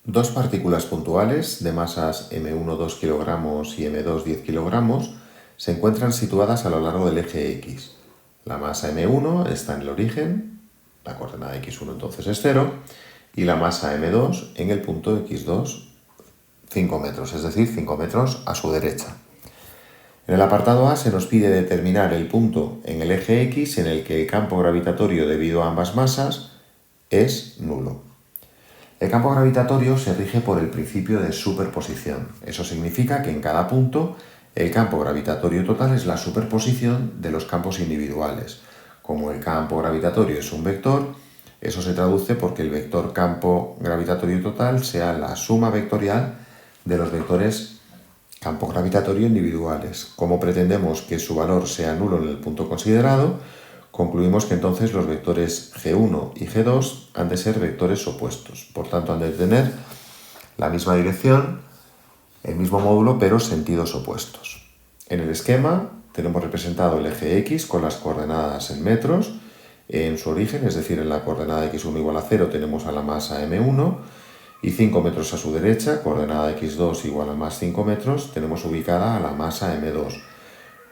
Dos partículas puntuales de masas m1 2 kilogramos y m2 10 kilogramos se encuentran situadas a lo largo del eje X. La masa m1 está en el origen, la coordenada x1 entonces es 0, y la masa m2 en el punto x2, 5 metros, es decir, 5 metros a su derecha. En el apartado A se nos pide determinar el punto en el eje X en el que el campo gravitatorio debido a ambas masas es nulo. El campo gravitatorio se rige por el principio de superposición. Eso significa que en cada punto el campo gravitatorio total es la superposición de los campos individuales. Como el campo gravitatorio es un vector, eso se traduce porque el vector campo gravitatorio total sea la suma vectorial de los vectores campo gravitatorio individuales. Como pretendemos que su valor sea nulo en el punto considerado, concluimos que entonces los vectores G1 y G2 han de ser vectores opuestos. Por tanto, han de tener la misma dirección, el mismo módulo, pero sentidos opuestos. En el esquema tenemos representado el eje X con las coordenadas en metros. En su origen, es decir, en la coordenada x1 igual a 0, tenemos a la masa m1 y 5 metros a su derecha, coordenada x2 igual a más 5 metros, tenemos ubicada a la masa m2.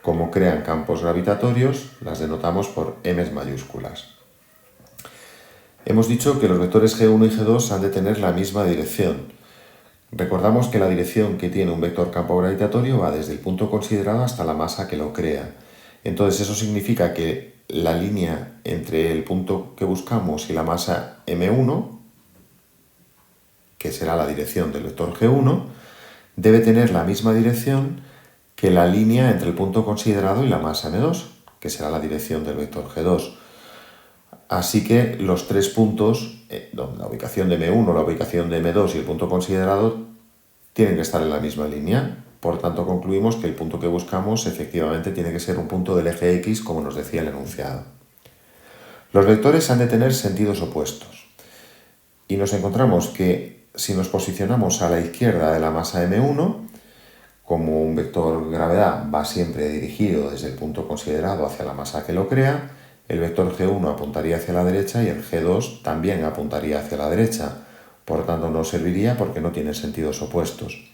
Como crean campos gravitatorios, las denotamos por m mayúsculas. Hemos dicho que los vectores G1 y G2 han de tener la misma dirección. Recordamos que la dirección que tiene un vector campo gravitatorio va desde el punto considerado hasta la masa que lo crea. Entonces eso significa que la línea entre el punto que buscamos y la masa m1, que será la dirección del vector G1, debe tener la misma dirección que la línea entre el punto considerado y la masa m2, que será la dirección del vector G2. Así que los tres puntos, la ubicación de m1, la ubicación de m2 y el punto considerado, tienen que estar en la misma línea. Por tanto, concluimos que el punto que buscamos efectivamente tiene que ser un punto del eje X, como nos decía el enunciado. Los vectores han de tener sentidos opuestos. Y nos encontramos que si nos posicionamos a la izquierda de la masa m1, como un vector gravedad va siempre dirigido desde el punto considerado hacia la masa que lo crea, el vector G1 apuntaría hacia la derecha y el G2 también apuntaría hacia la derecha. Por tanto, no serviría porque no tiene sentidos opuestos.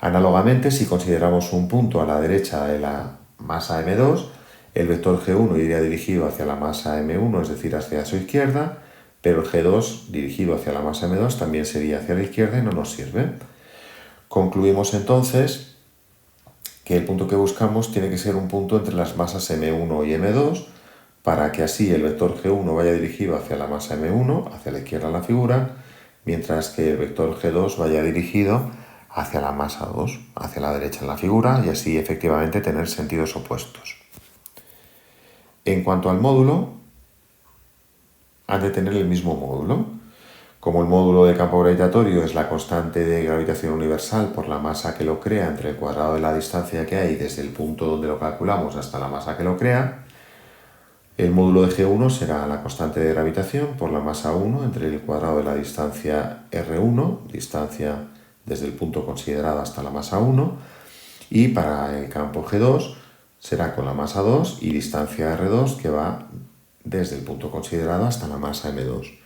Análogamente, si consideramos un punto a la derecha de la masa m2, el vector G1 iría dirigido hacia la masa m1, es decir, hacia su izquierda, pero el G2 dirigido hacia la masa m2 también sería hacia la izquierda y no nos sirve. Concluimos entonces que el punto que buscamos tiene que ser un punto entre las masas m1 y m2, para que así el vector G1 vaya dirigido hacia la masa m1, hacia la izquierda en la figura, mientras que el vector G2 vaya dirigido hacia la masa 2, hacia la derecha en la figura, y así efectivamente tener sentidos opuestos. En cuanto al módulo, han de tener el mismo módulo. Como el módulo de campo gravitatorio es la constante de gravitación universal por la masa que lo crea entre el cuadrado de la distancia que hay desde el punto donde lo calculamos hasta la masa que lo crea, el módulo de G1 será la constante de gravitación por la masa 1 entre el cuadrado de la distancia R1, distancia desde el punto considerado hasta la masa 1, y para el campo G2 será con la masa 2 y distancia R2 que va desde el punto considerado hasta la masa M2.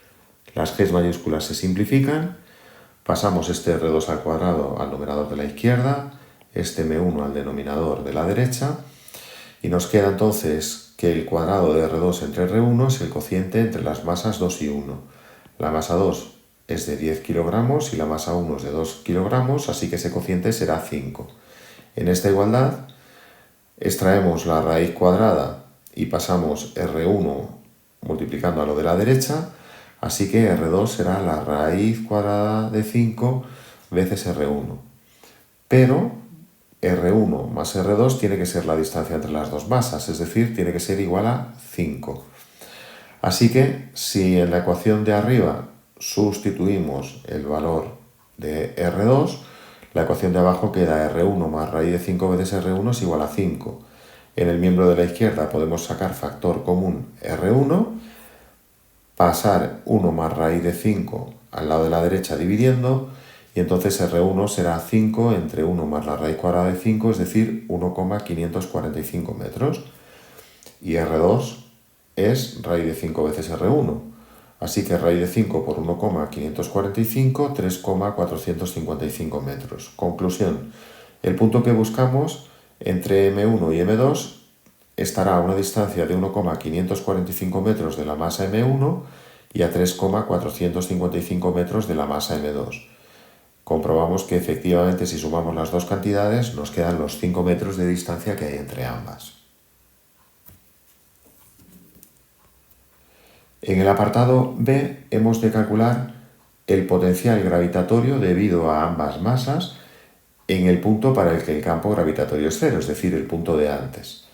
Las G mayúsculas se simplifican, pasamos este R2 al cuadrado al numerador de la izquierda, este M1 al denominador de la derecha, y nos queda entonces que el cuadrado de R2 entre R1 es el cociente entre las masas 2 y 1. La masa 2 es de 10 kilogramos y la masa 1 es de 2 kilogramos, así que ese cociente será 5. En esta igualdad extraemos la raíz cuadrada y pasamos R1 multiplicando a lo de la derecha, así que R2 será la raíz cuadrada de 5 veces R1. Pero R1 más R2 tiene que ser la distancia entre las dos masas, es decir, tiene que ser igual a 5. Así que si en la ecuación de arriba sustituimos el valor de R2, la ecuación de abajo queda R1 más raíz de 5 veces R1 es igual a 5. En el miembro de la izquierda podemos sacar factor común R1, pasar 1 más raíz de 5 al lado de la derecha dividiendo, y entonces R1 será 5 entre 1 más la raíz cuadrada de 5, es decir, 1,545 metros. Y R2 es raíz de 5 veces R1. Así que raíz de 5 por 1,545, 3,455 metros. Conclusión, el punto que buscamos entre M1 y M2 estará a una distancia de 1,545 metros de la masa M1 y a 3,455 metros de la masa M2. Comprobamos que efectivamente si sumamos las dos cantidades nos quedan los 5 metros de distancia que hay entre ambas. En el apartado B hemos de calcular el potencial gravitatorio debido a ambas masas en el punto para el que el campo gravitatorio es cero, es decir, el punto de antes.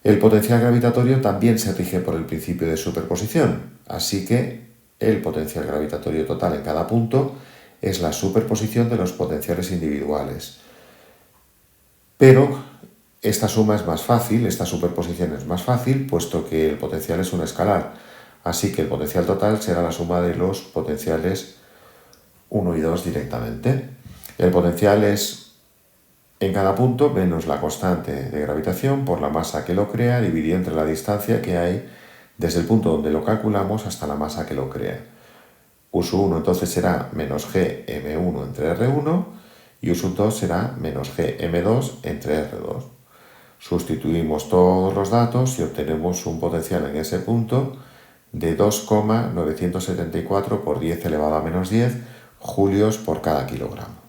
El potencial gravitatorio también se rige por el principio de superposición, así que el potencial gravitatorio total en cada punto es la superposición de los potenciales individuales. Pero esta suma es más fácil, esta superposición es más fácil, puesto que el potencial es un escalar. Así que el potencial total será la suma de los potenciales 1 y 2 directamente. El potencial es en cada punto menos la constante de gravitación por la masa que lo crea dividido entre la distancia que hay desde el punto donde lo calculamos hasta la masa que lo crea. U1 entonces será menos g m1 entre r1 y U2 será menos g m2 entre r2. Sustituimos todos los datos y obtenemos un potencial en ese punto de 2,974 por 10 elevado a menos 10 julios por cada kilogramo.